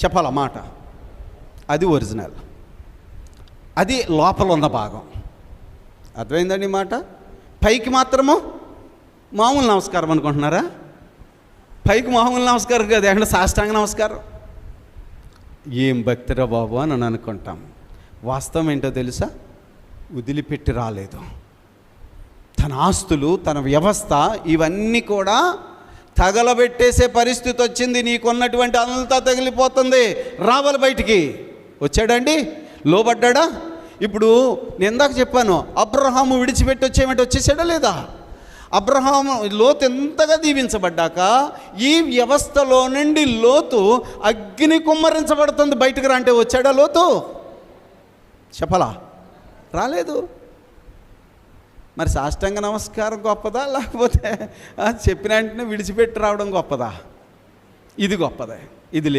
చెప్పాల మాట. అది ఒరిజినల్, అది లోపల ఉన్న భాగం. అర్థమైందండి మాట. పైకి మాత్రము మామూలు నమస్కారం అనుకుంటున్నారా? పైకి మామూలు నమస్కారం కాదు, ఎక్కడ సాష్టాంగ నమస్కారం. ఏం భక్తిరా బాబు అని అనుకుంటాం. వాస్తవం ఏంటో తెలుసా? వదిలిపెట్టి రాలేదు. తన ఆస్తులు, తన వ్యవస్థ, ఇవన్నీ కూడా తగలబెట్టేసే పరిస్థితి వచ్చింది. నీకున్నటువంటి అంతా తగిలిపోతుంది, రావాలి బయటికి. వచ్చాడండి, లోబడ్డా. ఇప్పుడు నేను ఇందాక చెప్పాను, అబ్రహాము విడిచిపెట్టి వచ్చేసాడా లేదా? అబ్రహాము, లోతు ఎంతగా దీవించబడ్డాక ఈ వ్యవస్థలో నుండి లోతు అగ్ని కుమ్మరించబడుతుంది. బయటకు రా అంటే వచ్చాడా లోతు? చెప్పలా, రాలేదు. మరి సాష్టాంగ నమస్కారం గొప్పదా, లేకపోతే చెప్పిన వెంటనే విడిచిపెట్టి రావడం గొప్పదా? ఇది గొప్పదే, ఇది